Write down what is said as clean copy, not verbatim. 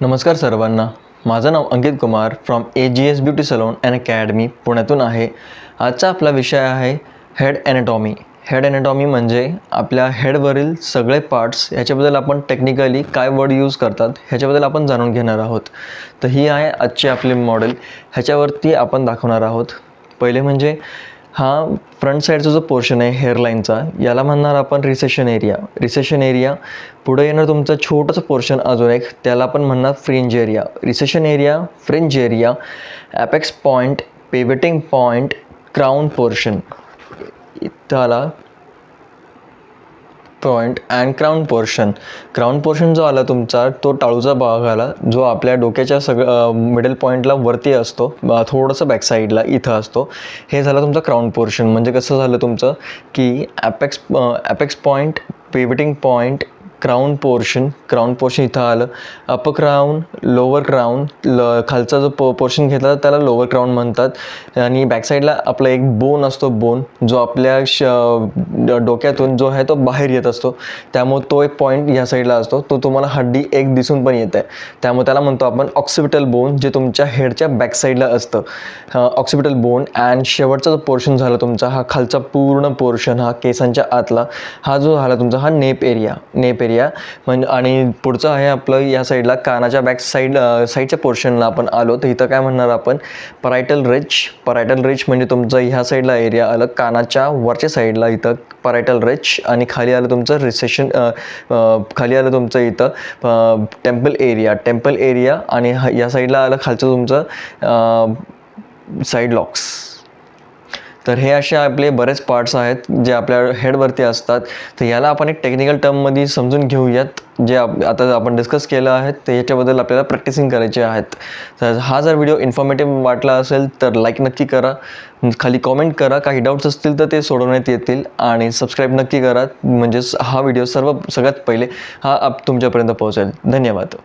नमस्कार सर्वांना. माझं नाव Ankit Kumar from AGS beauty salon and academy पुण्यातून आहे. आजचा आपला विषय आहे हेड ॲनाटॉमी. हेड ॲनाटॉमी म्हणजे आपल्या हेडवरील सगळे पार्ट्स, ह्याच्याबद्दल आपण टेक्निकली काय वर्ड यूज करतात ह्याच्याबद्दल आपण जाणून घेणार आहोत. तर ही आहे आजची आपली मॉडेल. ह्याच्यावरती आपण दाखवणार आहोत. पहिले म्हणजे हा फ्रंट साईडचा जो पोर्शन आहे हेअरलाईनचा, याला म्हणणार आपण रिसेशन एरिया. रिसेशन एरिया पुढे येणार तुमचं छोटंसं पोर्शन अजून एक, त्याला आपण म्हणणार fringe area. Recession area, fringe area, apex point, pivoting point, crown portion. त्याला point and crown portion. Crown portion जो आला तुमचा, तो टाळूचा भाग आला जो आपल्या डोक्याच्या मिडल पॉईंटला वरती असतो, थोडंसं बॅकसाईडला इथं असतो. हे झालं तुमचं क्राऊन पोर्शन. म्हणजे कसं झालं तुमचं की apex point, pivoting point, crown portion इथं आलं. अपर क्राऊन, लोअर क्राऊन, खालचा जो पोर्शन घेतला त्याला लोअर क्राऊन म्हणतात. आणि बॅकसाईडला आपला एक बोन असतो, बोन जो आपल्या डोक्यातून जो आहे तो बाहेर येत असतो. त्यामुळे तो एक पॉईंट ह्या साईडला असतो, तो तुम्हाला हड्डी एक दिसून पण येत आहे. त्यामुळे त्याला म्हणतो आपण ऑक्सिपिटल बोन, जे तुमच्या हेडच्या बॅकसाईडला असतं. Occipital bone. अँड शेवटचा जो पोर्शन झाला तुमचा, हा खालचा पूर्ण पोर्शन, हा केसांच्या आतला, हा जो झाला तुमचा हा नेप एरिया म्हणजे. आणि पुढचं आहे आपलं या साईडला कानाच्या साईडच्या पोर्शनला आपण आलो. तर इथं काय म्हणणार आपण, परायटल रिच म्हणजे तुमचं ह्या साईडला एरिया आलं, कानाच्या वरच्या साईडला इथं परायटल रिच. आणि खाली आलं तुमचं रिसेशन, खाली आलं तुमचं इथं टेम्पल एरिया. आणि या साईडला आलं खालचं तुमचं साईड लॉक्स. तर हे असे आपले बरेच पार्ट्स आहेत जे आपल्या हेडवरती असतात. तर याला आपण एक टेक्निकल टर्ममध्ये समजून घेऊयात, जे आता आपण डिस्कस केलं आहे. ते याच्याबद्दल आपल्याला प्रॅक्टिसिंग करायचे आहेत. तर हा जर व्हिडिओ इन्फॉर्मेटिव्ह वाटला असेल तर लाईक नक्की करा, खाली कॉमेंट करा. काही डाऊट्स असतील तर ते सोडवण्यात येतील. आणि सबस्क्राईब नक्की करा, म्हणजेच हा व्हिडिओ सगळ्यात पहिले हा तुमच्यापर्यंत पोहोचेल. धन्यवाद.